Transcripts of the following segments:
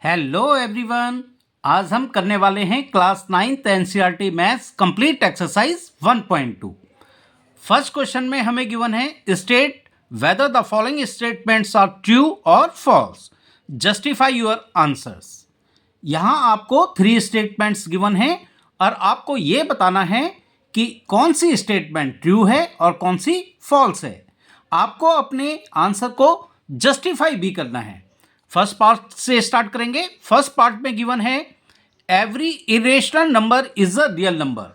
Hello everyone. आज हम करने वाले हैं class 9th NCERT maths complete exercise 1.2। First question में हमें गिवन है state whether the following statements are true और फॉल्स, जस्टिफाई योर आंसर्स। यहाँ आपको 3 स्टेटमेंट्स गिवन हैं और आपको ये बताना है कि कौन सी स्टेटमेंट ट्रू है और कौन सी फॉल्स है। आपको अपने आंसर को जस्टिफाई भी करना है। फर्स्ट पार्ट से स्टार्ट करेंगे। फर्स्ट पार्ट में गिवन है every irrational number is a real number.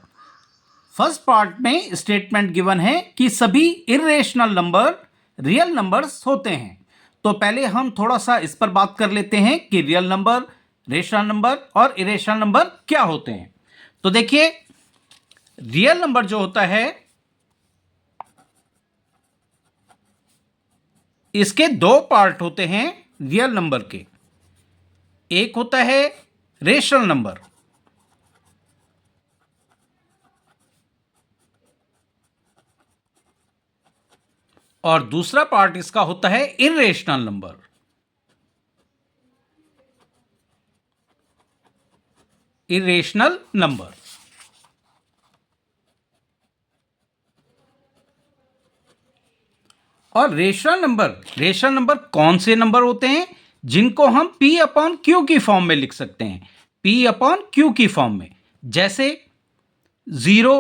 First part में स्टेटमेंट गिवन है कि सभी इरेशनल नंबर रियल नंबर्स होते हैं। तो पहले हम थोड़ा सा इस पर बात कर लेते हैं कि रियल नंबर, रेशनल नंबर और इरेशनल नंबर क्या होते हैं। तो देखिए, रियल नंबर जो होता है इसके 2 पार्ट होते हैं रियल नंबर के। एक होता है रेशनल नंबर और दूसरा पार्ट इसका होता है इरेशनल नंबर। इरेशनल नंबर और रेशनल नंबर कौन से नंबर होते हैं जिनको हम P अपॉन क्यू की फॉर्म में लिख सकते हैं। P अपॉन क्यू की फॉर्म में, जैसे 0,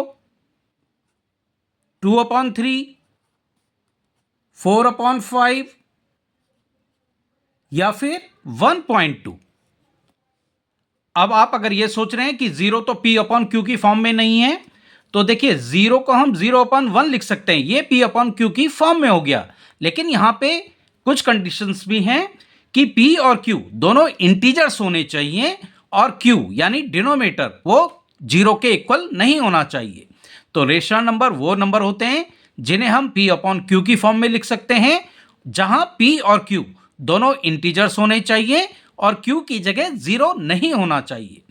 2 अपॉन 3, 4 अपॉन 5 या फिर 1.2। अब आप अगर ये सोच रहे हैं कि 0 तो P अपॉन क्यू की फॉर्म में नहीं है, तो देखिए 0 को हम 0 अपॉन 1 लिख सकते हैं, ये P अपॉन क्यू की फॉर्म में हो गया। लेकिन यहां पे कुछ कंडीशंस भी हैं कि P और Q दोनों इंटीजर्स होने चाहिए और Q यानी डिनोमिनेटर वो 0 के इक्वल नहीं होना चाहिए। तो रेशनल नंबर वो नंबर होते हैं जिन्हें हम P अपॉन क्यू की फॉर्म में लिख सकते हैं, जहां P और Q दोनों इंटीजर्स होने चाहिए और Q की जगह 0 नहीं होना चाहिए।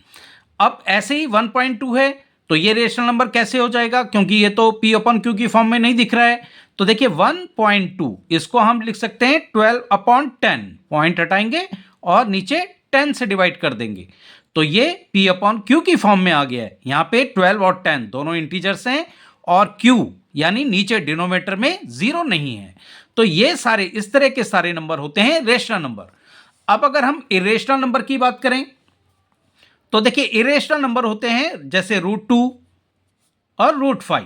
अब ऐसे ही 1.2 है, तो ये रेशनल नंबर कैसे हो जाएगा, क्योंकि ये तो P अपॉन क्यू की फॉर्म में नहीं दिख रहा है। तो देखिए 1.2 इसको हम लिख सकते हैं 12 अपॉन 10, पॉइंट हटाएंगे और नीचे 10 से डिवाइड कर देंगे, तो ये P अपॉन क्यू की फॉर्म में आ गया है। यहाँ पे 12 और 10 दोनों इंटीजर्स हैं और Q यानी नीचे डिनोमिनेटर में 0 नहीं है। तो ये सारे इस तरह के सारे नंबर होते हैं रेशनल नंबर। अब अगर हम इरेशनल नंबर की बात करें तो देखिए इरेशनल नंबर होते हैं जैसे √2 और √5।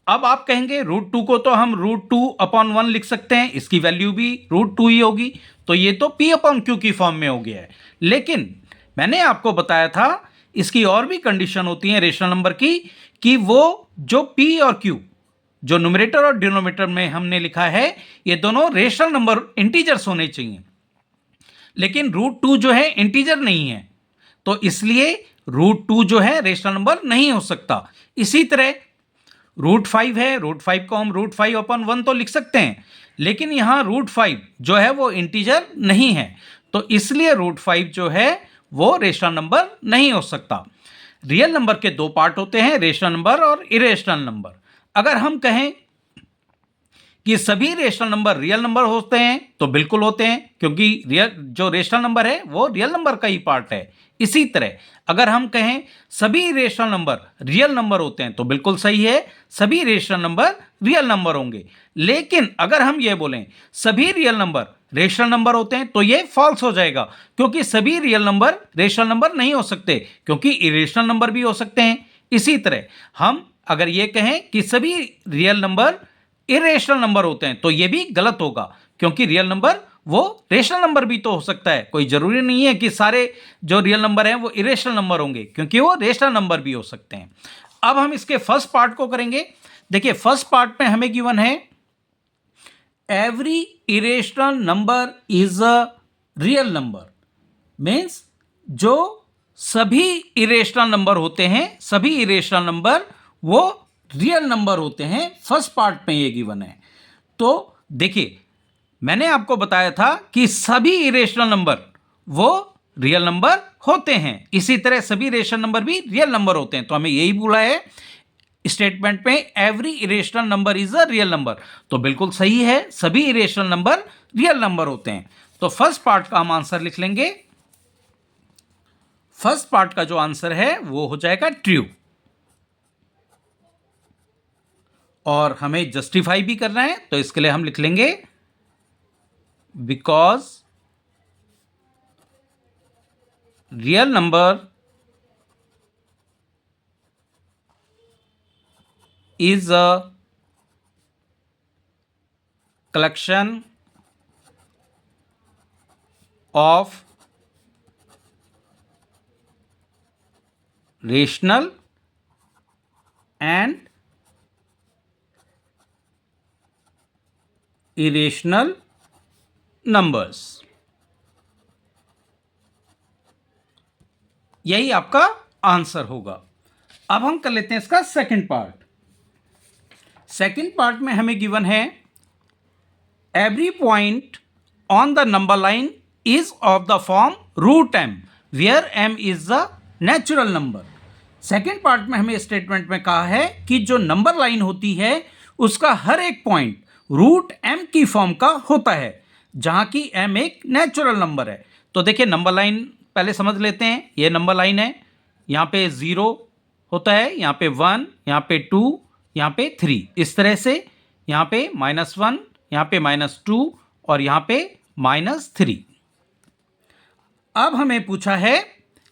अब आप कहेंगे √2 को तो हम √2 अपॉन 1 लिख सकते हैं, इसकी वैल्यू भी √2 ही होगी, तो ये तो P अपॉन क्यू की फॉर्म में हो गया है। लेकिन मैंने आपको बताया था इसकी और भी कंडीशन होती है रेशनल नंबर की, कि वो जो P और Q जो न्यूमरेटर और डिनोमिनेटर में हमने लिखा है ये दोनों रेशनल नंबर इंटीजर्स होने चाहिए। लेकिन √2 जो है इंटीजर नहीं है, तो इसलिए √2 जो है रेशनल नंबर नहीं हो सकता। इसी तरह √5 है, √5 को हम √5 अपॉन 1 तो लिख सकते हैं, लेकिन यहां √5 जो है वो इंटीजर नहीं है, तो इसलिए √5 जो है वो रेशनल नंबर नहीं हो सकता। रियल नंबर के 2 पार्ट होते हैं, रेशनल नंबर और इरेशनल नंबर। अगर हम कहें कि सभी रेशनल नंबर रियल नंबर होते हैं तो बिल्कुल होते हैं, क्योंकि रियल जो रेशनल नंबर है वो रियल नंबर का ही पार्ट है। इसी तरह अगर हम कहें सभी रेशनल नंबर रियल नंबर होते हैं तो बिल्कुल सही है, सभी रेशनल नंबर रियल नंबर होंगे। लेकिन अगर हम ये बोलें सभी रियल नंबर रेशनल नंबर होते हैं तो ये फॉल्स हो जाएगा, क्योंकि सभी रियल नंबर रेशनल नंबर नहीं हो सकते, क्योंकि इरेशनल नंबर भी हो सकते हैं। इसी तरह हम अगर ये कहें कि सभी रियल नंबर इरेशनल नंबर होते हैं तो ये भी गलत होगा, क्योंकि रियल नंबर वो रेशनल नंबर भी तो हो सकता है। कोई जरूरी नहीं है कि सारे जो रियल नंबर हैं वो इरेशनल नंबर होंगे, क्योंकि वो रेशनल नंबर भी हो सकते हैं। अब हम इसके फर्स्ट पार्ट को करेंगे। देखिए फर्स्ट पार्ट में हमें गिवन है every irrational number is a real number, means जो सभी इरेशनल नंबर होते हैं, सभी इरेशनल नंबर वो रियल नंबर होते हैं। फर्स्ट पार्ट में ये गिवन है। तो देखिए मैंने आपको बताया था कि सभी इरेशनल नंबर वो रियल नंबर होते हैं, इसी तरह सभी रेशनल नंबर भी रियल नंबर होते हैं। तो हमें यही बोला है स्टेटमेंट में every irrational number is a real number, तो बिल्कुल सही है, सभी इरेशनल नंबर रियल नंबर होते हैं। तो फर्स्ट पार्ट का हम आंसर लिख लेंगे। फर्स्ट पार्ट का जो आंसर है वो हो जाएगा ट्रू, और हमें जस्टिफाई भी करना है, तो इसके लिए हम लिख लेंगे because real number is a collection of rational and irrational numbers। यही आपका आंसर होगा। अब हम कर लेते हैं इसका सेकंड पार्ट। सेकंड पार्ट में हमें गिवन है every point on the number line is of the form root m where m is the natural number. Second part में हमें स्टेटमेंट में कहा है कि जो नंबर लाइन होती है उसका हर एक पॉइंट रूट एम की फॉर्म का होता है, जहां की एम एक नेचुरल नंबर है। तो देखिए नंबर लाइन पहले समझ लेते हैं। ये नंबर लाइन है, यहाँ पे 0 होता है, यहाँ पे 1, यहाँ पे 2, यहाँ पे 3, इस तरह से यहाँ पे -1, यहाँ पे -2 और यहाँ पे -3। अब हमें पूछा है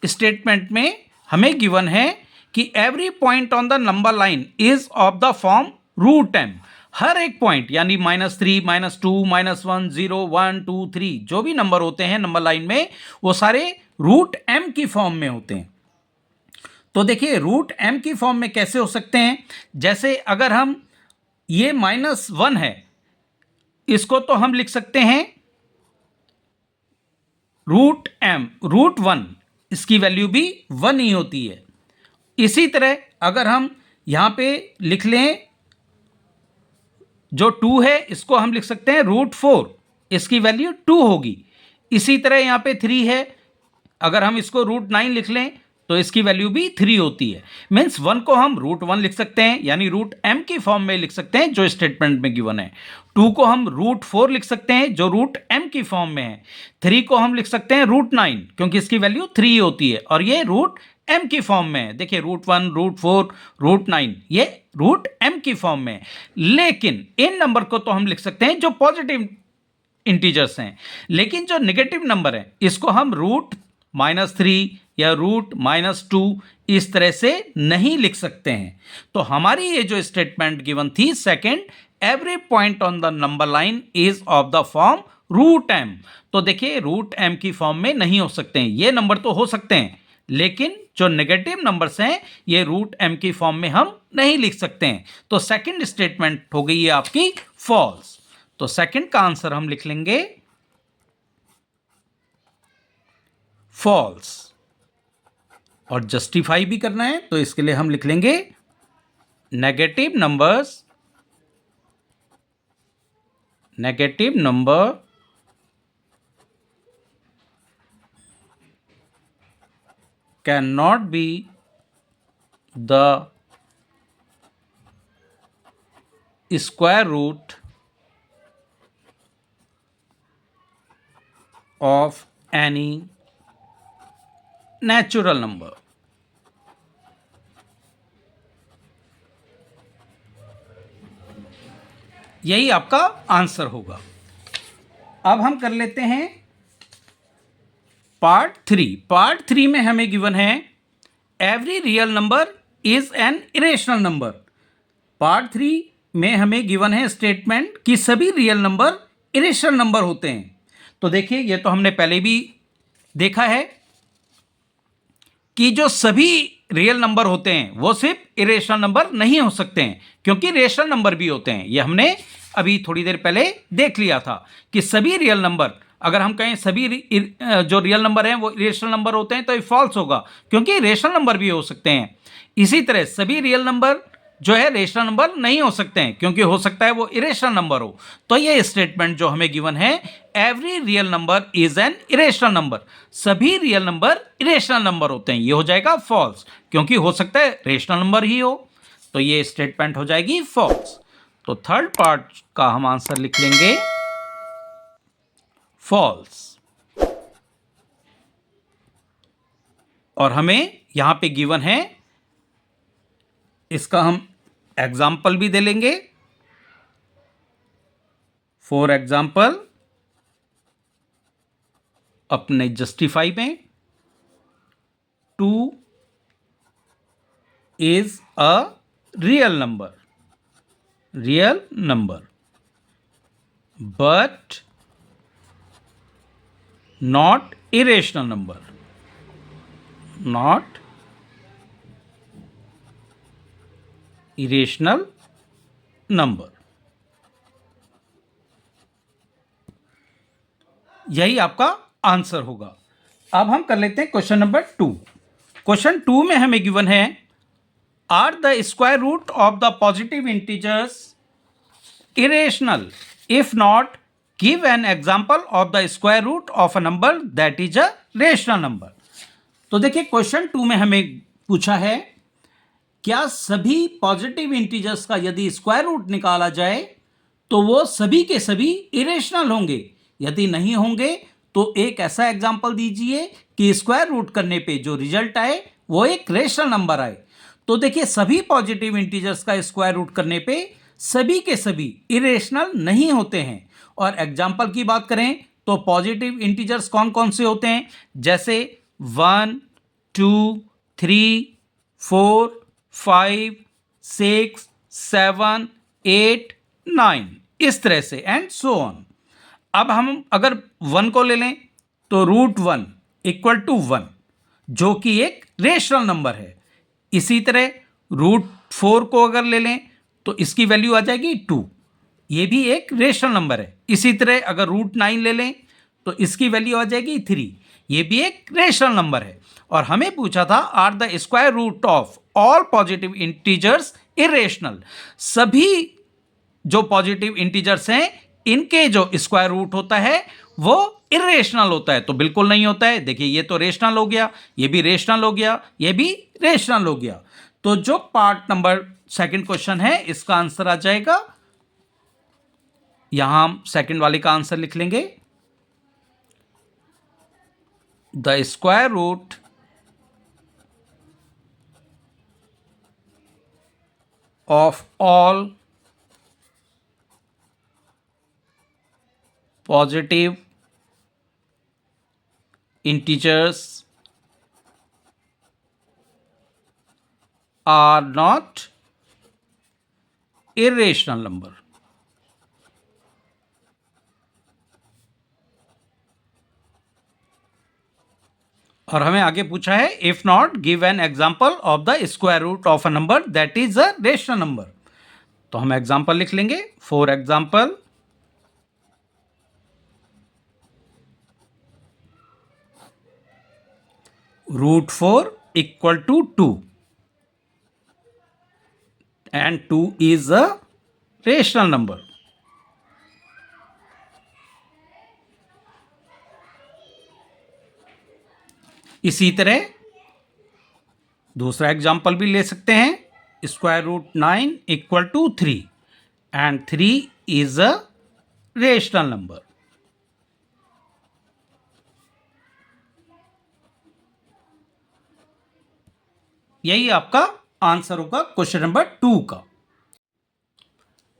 स्टेटमेंट में हमें गिवन है कि every point on the number line is of the form root M. हर एक पॉइंट यानी -3, -2, -1, 0, 1, 2, 3 जो भी नंबर होते हैं नंबर लाइन में वो सारे रूट एम की फॉर्म में होते हैं। तो देखिए रूट एम की फॉर्म में कैसे हो सकते हैं, जैसे अगर हम ये -1 है, इसको तो हम लिख सकते हैं रूट एम रूट 1, इसकी वैल्यू भी 1 ही होती है। इसी तरह अगर हम यहां पे लिख लें जो 2 है, इसको हम लिख सकते हैं रूट 4, इसकी वैल्यू 2 होगी। इसी तरह यहां पे 3 है, अगर हम इसको रूट 9 लिख लें तो इसकी वैल्यू भी 3 होती है। मीन्स 1 को हम रूट 1 लिख सकते हैं यानी रूट एम की फॉर्म में लिख सकते हैं जो स्टेटमेंट में गिवन है। 2 को हम रूट 4 लिख सकते हैं जो रूट एम की फॉर्म में है। 3 को हम लिख सकते हैं रूट 9 क्योंकि इसकी वैल्यू 3 होती है और ये रूट एम की फॉर्म में है। देखिए रूट 1, रूट 4, रूट 9 ये रूट एम की फॉर्म में है। लेकिन इन नंबर को तो हम लिख सकते हैं जो पॉजिटिव इंटीजर्स हैं, लेकिन जो नेगेटिव नंबर है इसको हम रूट -3 या रूट -2 इस तरह से नहीं लिख सकते हैं। तो हमारी ये जो स्टेटमेंट गिवन थी second, every point on the number line is of the form root m, तो देखिए रूट एम की फॉर्म में नहीं हो सकते हैं। ये नंबर तो हो सकते हैं लेकिन जो नेगेटिव नंबर्स हैं ये रूट एम की फॉर्म में हम नहीं लिख सकते हैं। तो सेकंड स्टेटमेंट हो गई है आपकी फॉल्स। तो सेकंड का आंसर हम लिख लेंगे फॉल्स, और जस्टिफाई भी करना है तो इसके लिए हम लिख लेंगे negative number can not be the square root of any natural number. यही आपका आंसर होगा। अब हम कर लेते हैं पार्ट 3। पार्ट 3 में हमें गिवन है every real number is an irrational number. Part 3 में हमें गिवन है स्टेटमेंट कि सभी रियल नंबर इरेशनल नंबर होते हैं। तो देखिए ये तो हमने पहले भी देखा है कि जो सभी रियल नंबर होते हैं वो सिर्फ इरेशनल नंबर नहीं हो सकते हैं क्योंकि रेशनल नंबर भी होते हैं। ये हमने अभी थोड़ी देर पहले देख लिया था कि सभी रियल नंबर, अगर हम कहें सभी जो रियल नंबर हैं वो इरेशनल नंबर होते हैं तो ये फॉल्स होगा क्योंकि रेशनल नंबर भी हो सकते हैं। इसी तरह सभी रियल नंबर जो है रेशनल नंबर नहीं हो सकते हैं क्योंकि हो सकता है वो इरेशनल नंबर हो। तो ये स्टेटमेंट जो हमें गिवन है every real number is an irrational number, सभी रियल नंबर इरेशनल नंबर होते हैं, ये हो जाएगा फॉल्स क्योंकि हो सकता है रेशनल नंबर ही हो। तो ये स्टेटमेंट हो जाएगी फॉल्स। तो थर्ड पार्ट का हम आंसर लिख लेंगे फॉल्स। और हमें यहां पे गिवन है, इसका हम एग्जाम्पल भी दे लेंगे। फॉर एग्जाम्पल, अपने जस्टिफाई में 2 is a real number, but not irrational number, not irrational number। यही आपका आंसर होगा। अब हम कर लेते हैं क्वेश्चन नंबर 2। क्वेश्चन 2 में हमें गिवन है, are the square root of the positive integers irrational? If not, give an example of the square root of a number that is a rational number। तो देखिए क्वेश्चन 2 में हमें पूछा है, क्या सभी पॉजिटिव इंटीजर्स का यदि स्क्वायर रूट निकाला जाए तो वो सभी के सभी इरेशनल होंगे? यदि नहीं होंगे तो एक ऐसा एग्जांपल दीजिए कि स्क्वायर रूट करने पे जो रिजल्ट आए वो एक रेशनल नंबर आए। तो देखिए सभी पॉजिटिव इंटीजर्स का स्क्वायर रूट करने पे सभी के सभी इरेशनल नहीं होते हैं। और एग्जाम्पल की बात करें तो पॉजिटिव इंटीजर्स कौन कौन से होते हैं, जैसे 1, 2, 3, 4, 5, 6, 7, 8, 9, इस तरह से एंड सो ऑन। अब हम अगर 1 को ले लें तो √1 = 1, जो कि एक रेशनल नंबर है। इसी तरह √4 को अगर ले लें तो इसकी वैल्यू आ जाएगी 2, ये भी एक रेशनल नंबर है। इसी तरह अगर √9 ले लें तो इसकी वैल्यू आ जाएगी 3, ये भी एक रेशनल नंबर है। और हमें पूछा था, are the square root of all positive integers irrational? सभी जो पॉजिटिव इंटीजर्स हैं इनके जो स्क्वायर रूट होता है वो इरेशनल होता है। तो बिल्कुल नहीं होता है। देखिए ये तो रेशनल हो गया, ये भी रेशनल हो गया, ये भी रेशनल हो गया। तो जो पार्ट नंबर सेकंड क्वेश्चन है इसका आंसर आ जाएगा, यहां हम सेकंड वाले का आंसर लिख लेंगे, the square root of all positive integers are not irrational number। और हमें आगे पूछा है, if not give an example of the square root of a number that is a rational number. तो हम एग्जाम्पल लिख लेंगे। For example, √4 = 2 and 2 is a rational number। इसी तरह दूसरा एग्जाम्पल भी ले सकते हैं, √9 = 3 and 3 is a rational number। यही आपका आंसर होगा क्वेश्चन नंबर 2 का।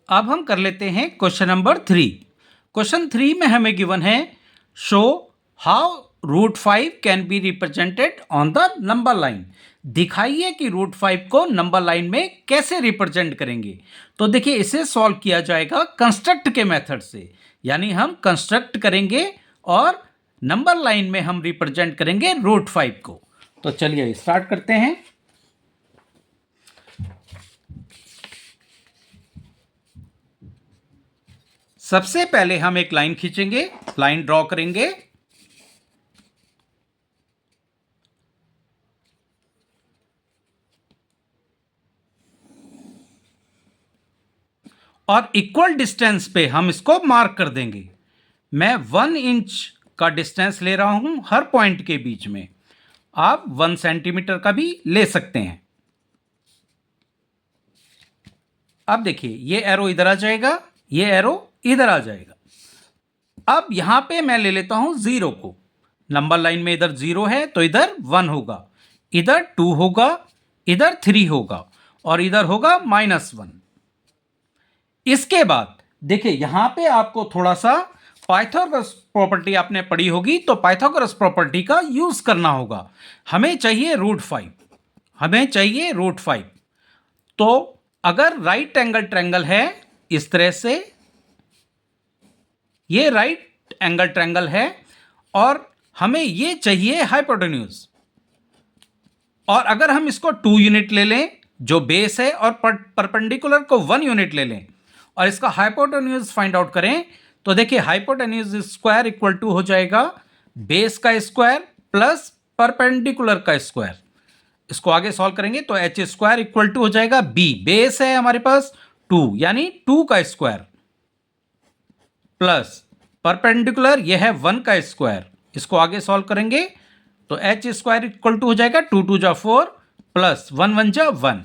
अब हम कर लेते हैं क्वेश्चन नंबर 3। क्वेश्चन 3 में हमें गिवन है, show how √5 can be represented on the number line. दिखाइए कि √5 को नंबर लाइन में कैसे रिप्रेजेंट करेंगे। तो देखिए इसे सॉल्व किया जाएगा कंस्ट्रक्ट के मेथड से, यानी हम कंस्ट्रक्ट करेंगे और नंबर लाइन में हम रिप्रेजेंट करेंगे √5 को। तो चलिए स्टार्ट करते हैं। सबसे पहले हम एक लाइन खींचेंगे, लाइन ड्रॉ करेंगे और इक्वल डिस्टेंस पे हम इसको मार्क कर देंगे। मैं 1 इंच का डिस्टेंस ले रहा हूं हर पॉइंट के बीच में, आप 1 सेंटीमीटर का भी ले सकते हैं। अब देखिए ये एरो इधर आ जाएगा, ये एरो इधर आ जाएगा। अब यहां पे मैं ले लेता हूं 0 को। नंबर लाइन में इधर 0 है तो इधर 1 होगा, इधर 2 होगा, इधर 3 होगा और इधर होगा -1। इसके बाद देखिए यहां पे आपको थोड़ा सा पाइथागोरस प्रॉपर्टी आपने पढ़ी होगी, तो पाइथागोरस प्रॉपर्टी का यूज करना होगा। हमें चाहिए √5, हमें चाहिए √5। तो अगर राइट एंगल ट्रायंगल है इस तरह से, ये राइट एंगल ट्रायंगल है और हमें ये चाहिए हाइपोटेन्यूज, और अगर हम इसको 2 यूनिट ले लें जो बेस है और परपेंडिकुलर को 1 यूनिट ले लें और इसका हाइपोटेन्यूज फाइंड आउट करें, तो देखिए हाइपोटेन्यूज स्क्वायर इक्वल टू हो जाएगा बेस का स्क्वायर प्लस परपेंडिकुलर का स्क्वायर। इसको आगे सॉल्व करेंगे तो एच स्क्वायर इक्वल टू हो जाएगा बी, बेस है हमारे पास 2 यानी 2 का स्क्वायर प्लस परपेंडिकुलर यह है 1 का स्क्वायर। इसको आगे सॉल्व करेंगे तो एच स्क्वायर इक्वल टू हो जाएगा 2 2 जा 4 प्लस 1 1 जा 1,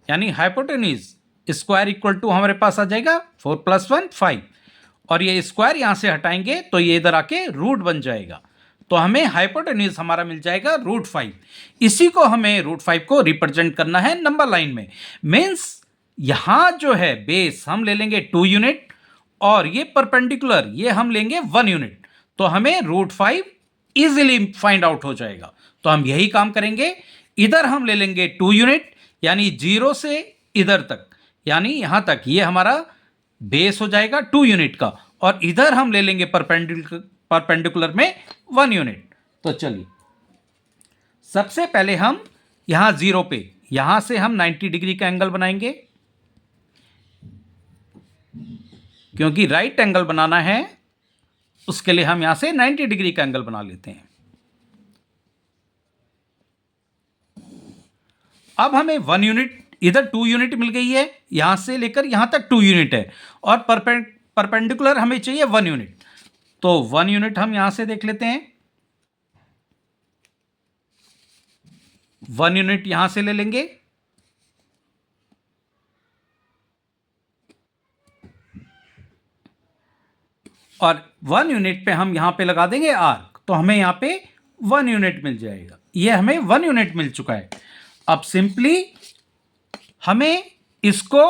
यानी हाइपोटेन्यूज स्क्वायर इक्वल टू हमारे पास आ जाएगा 4 + 1 5, और ये स्क्वायर यहां से हटाएंगे तो ये इधर आके रूट बन जाएगा। तो हमें हाइपोटेन्यूज हमारा मिल जाएगा √5। इसी को हमें √5 को रिप्रेजेंट करना है नंबर लाइन में। मीन्स यहां जो है बेस हम ले लेंगे 2 यूनिट और ये परपेंडिकुलर ये हम लेंगे 1 यूनिट, तो हमें √5 इजीली फाइंड आउट हो जाएगा। तो हम यही काम करेंगे, इधर हम ले लेंगे 2 यूनिट यानी 0 से इधर तक, यानी यहां तक ये हमारा बेस हो जाएगा 2 यूनिट का, और इधर हम ले लेंगे परपेंडिकुलर में 1 यूनिट। तो चलिए सबसे पहले हम यहां 0 पे यहां से हम 90 डिग्री का एंगल बनाएंगे, क्योंकि राइट एंगल बनाना है उसके लिए हम यहां से 90 डिग्री का एंगल बना लेते हैं। अब हमें 1 यूनिट, इधर 2 यूनिट मिल गई है, यहां से लेकर यहां तक 2 यूनिट है, और परपेंडिकुलर हमें चाहिए 1 यूनिट। तो 1 यूनिट हम यहां से देख लेते हैं, 1 यूनिट यहां से ले लेंगे, और 1 यूनिट पे हम यहां पे लगा देंगे आर्क, तो हमें यहां पे 1 यूनिट मिल जाएगा। ये हमें 1 यूनिट मिल चुका है। अब सिंपली हमें इसको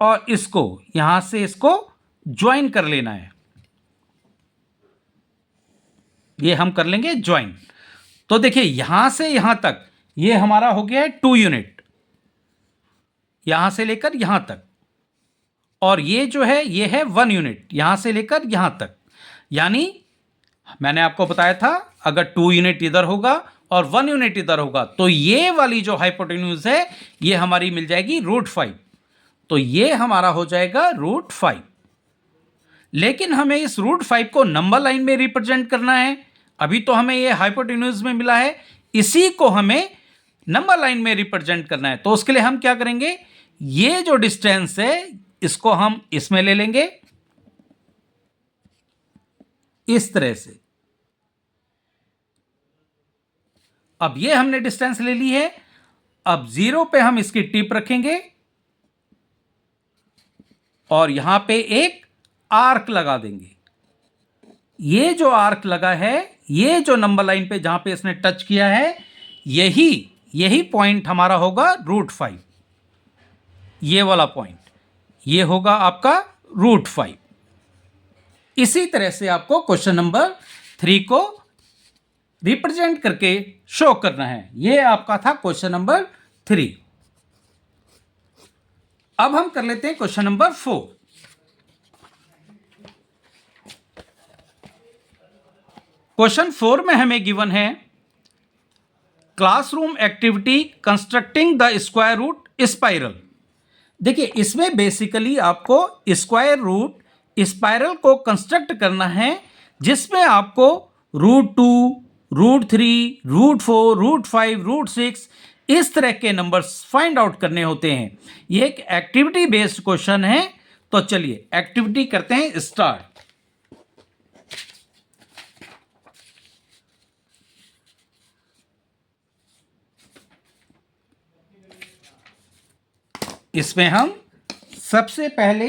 और इसको यहां से इसको ज्वाइन कर लेना है, ये हम कर लेंगे ज्वाइन। तो देखिए यहां से यहां तक ये हमारा हो गया है 2 यूनिट, यहां से लेकर यहां तक, और ये जो है ये है 1 यूनिट यहां से लेकर यहां तक। यानी मैंने आपको बताया था अगर 2 यूनिट इधर होगा और 1 यूनिट इधर होगा तो ये वाली जो हाइपोटेन्यूज है ये हमारी मिल जाएगी √5। तो ये हमारा हो जाएगा √5। लेकिन हमें इस √5 को नंबर लाइन में रिप्रेजेंट करना है। अभी तो हमें ये हाइपोटेन्यूज में मिला है, इसी को हमें नंबर लाइन में रिप्रेजेंट करना है। तो उसके लिए हम क्या करेंगे, ये जो डिस्टेंस है इसको हम इसमें ले लेंगे इस तरह से। अब ये हमने डिस्टेंस ले ली है, अब 0 पे हम इसकी टिप रखेंगे और यहां पे एक आर्क लगा देंगे। ये जो आर्क लगा है, ये जो नंबर लाइन पे जहां पे इसने टच किया है, यही पॉइंट हमारा होगा √5। ये वाला पॉइंट ये होगा आपका √5। इसी तरह से आपको क्वेश्चन नंबर 3 को रिप्रेजेंट करके शो करना है। ये आपका था क्वेश्चन नंबर 3। अब हम कर लेते हैं क्वेश्चन नंबर 4। क्वेश्चन 4 में हमें गिवन है classroom activity constructing the square root spiral. देखिए इसमें बेसिकली आपको स्क्वायर रूट स्पाइरल को कंस्ट्रक्ट करना है, जिसमें आपको √2, √3, √4, √5, √6 इस तरह के नंबर्स फाइंड आउट करने होते हैं। ये एक एक्टिविटी बेस्ड क्वेश्चन है। तो चलिए एक्टिविटी करते हैं स्टार्ट। इसमें हम सबसे पहले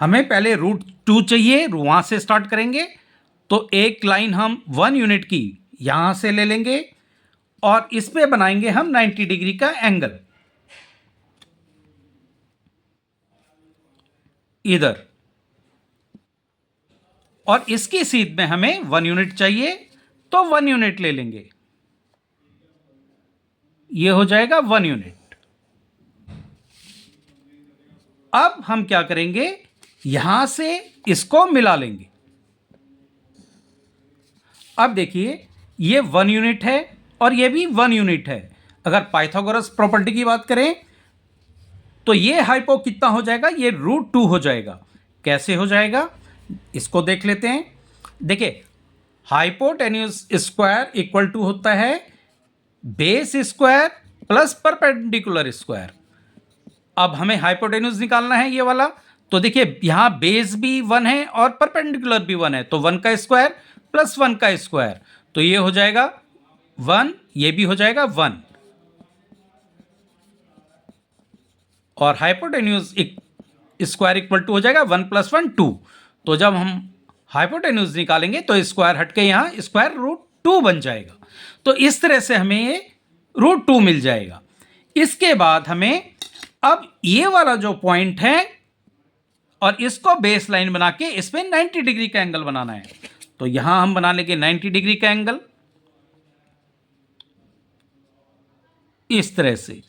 हमें पहले √2 चाहिए, वहां से स्टार्ट करेंगे। तो एक लाइन हम 1 यूनिट की यहां से ले लेंगे और इस पे बनाएंगे हम 90 डिग्री का एंगल इधर, और इसकी सीध में हमें 1 यूनिट चाहिए, तो 1 यूनिट ले लेंगे। ये हो जाएगा 1 यूनिट। अब हम क्या करेंगे, यहां से इसको मिला लेंगे। अब देखिए ये 1 यूनिट है और ये भी 1 यूनिट है। अगर पाइथागोरस प्रॉपर्टी की बात करें तो ये हाइपो कितना हो जाएगा, ये √2 हो जाएगा। कैसे हो जाएगा इसको देख लेते हैं। देखिए हाइपोटेन्यूज स्क्वायर इक्वल टू होता है base square plus perpendicular square. अब हमें हाइपोटेन्यूज निकालना है ये वाला। तो देखिए यहां बेस भी 1 है और परपेंडिकुलर भी 1 है, तो 1 का स्क्वायर प्लस 1 का स्क्वायर, तो ये हो जाएगा 1, ये भी हो जाएगा 1। और हाइपोटेन्यूज स्क्वायर इक्वल टू हो जाएगा 1 + 1 2। तो जब हम हाइपोटेन्यूज निकालेंगे तो स्क्वायर हटके यहां स्क्वायर √2 बन जाएगा। तो इस तरह से हमें ये √2 मिल जाएगा। इसके बाद हमें अब ये वाला जो पॉइंट है और इसको बेस लाइन बना के इसमें 90 डिग्री का एंगल बनाना है। तो यहां हम बना लेंगे 90 डिग्री का एंगल इस तरह से।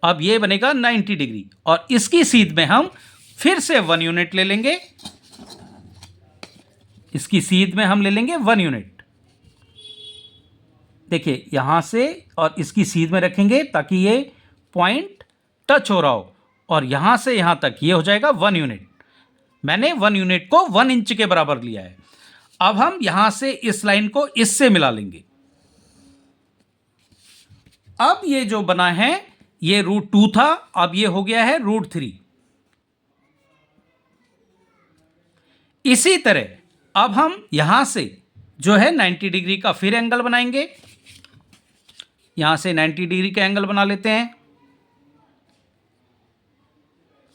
अब ये बनेगा 90 डिग्री और इसकी सीध में हम फिर से 1 यूनिट ले लेंगे। इसकी सीध में हम ले लेंगे 1 यूनिट। देखिए यहां से और इसकी सीध में रखेंगे ताकि ये पॉइंट टच हो रहा हो, और यहां से यहां तक ये हो जाएगा 1 यूनिट। मैंने 1 यूनिट को 1 इंच के बराबर लिया है। अब हम यहां से इस लाइन को इससे मिला लेंगे। अब ये जो बना है ये √2 था, अब ये हो गया है √3। इसी तरह अब हम यहां से जो है 90 डिग्री का फिर एंगल बनाएंगे। यहां से 90 डिग्री का एंगल बना लेते हैं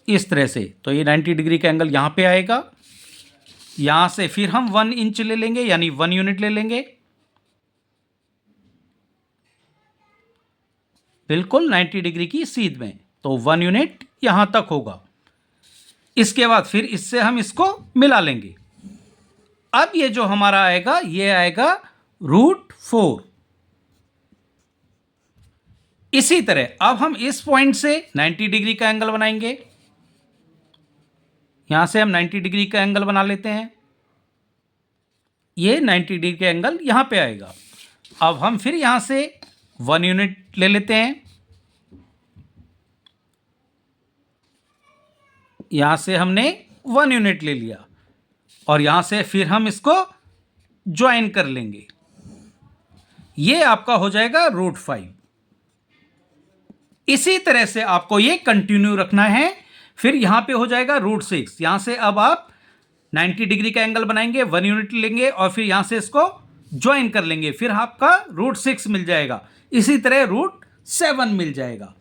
इस तरह से। तो ये 90 डिग्री का एंगल यहां पे आएगा। यहां से फिर हम 1 इंच ले लेंगे, यानी 1 यूनिट ले लेंगे, बिल्कुल 90 डिग्री की सीध में। तो 1 यूनिट यहां तक होगा। इसके बाद फिर इससे हम इसको मिला लेंगे। अब ये जो हमारा आएगा ये आएगा √4। इसी तरह अब हम इस पॉइंट से 90 डिग्री का एंगल बनाएंगे। यहां से हम 90 डिग्री का एंगल बना लेते हैं। ये 90 डिग्री का एंगल यहां पे आएगा। अब हम फिर यहां से 1 यूनिट ले लेते हैं। यहां से हमने 1 यूनिट ले लिया और यहां से फिर हम इसको ज्वाइन कर लेंगे। ये आपका हो जाएगा √5। इसी तरह से आपको ये कंटिन्यू रखना है। फिर यहां पे हो जाएगा √6। यहां से अब आप 90 डिग्री का एंगल बनाएंगे, 1 यूनिट लेंगे और फिर यहां से इसको ज्वाइन कर लेंगे। फिर आपका √6 मिल जाएगा। इसी तरह √7 मिल जाएगा।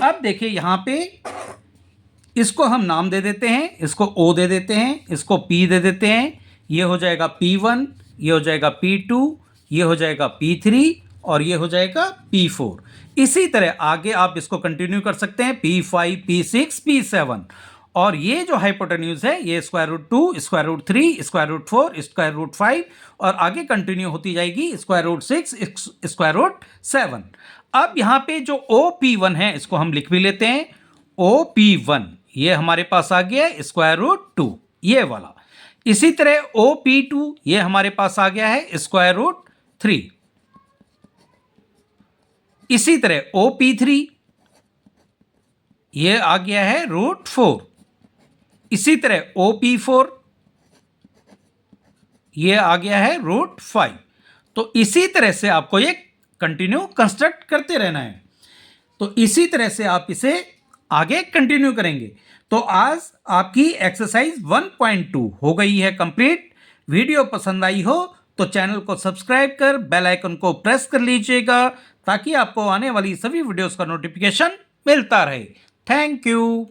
अब देखिए यहां पे इसको हम नाम दे देते हैं, इसको O दे देते हैं, इसको P दे देते हैं। ये हो जाएगा P1, ये हो जाएगा P2, ये हो जाएगा P3 और ये हो जाएगा P4। इसी तरह आगे आप इसको कंटिन्यू कर सकते हैं, P5, P6, P7। और ये जो हाइपोटेन्यूज है ये √2, √3, √4, √5 और आगे कंटिन्यू होती जाएगी √6, √7। अब यहां पे जो OP1 है इसको हम लिख भी लेते हैं। OP1 ये हमारे पास आ गया है √2 ये वाला। इसी तरह OP2 ये हमारे पास आ गया है √3। इसी तरह OP3 ये आ गया है √4। इसी तरह OP4 ये आ गया है √5। तो इसी तरह से आपको ये कंटिन्यू कंस्ट्रक्ट करते रहना है। तो इसी तरह से आप इसे आगे कंटिन्यू करेंगे। तो आज आपकी एक्सरसाइज 1.2 हो गई है कंप्लीट। वीडियो पसंद आई हो तो चैनल को सब्सक्राइब कर बेल आइकन को प्रेस कर लीजिएगा ताकि आपको आने वाली सभी वीडियोस का नोटिफिकेशन मिलता रहे। Thank you.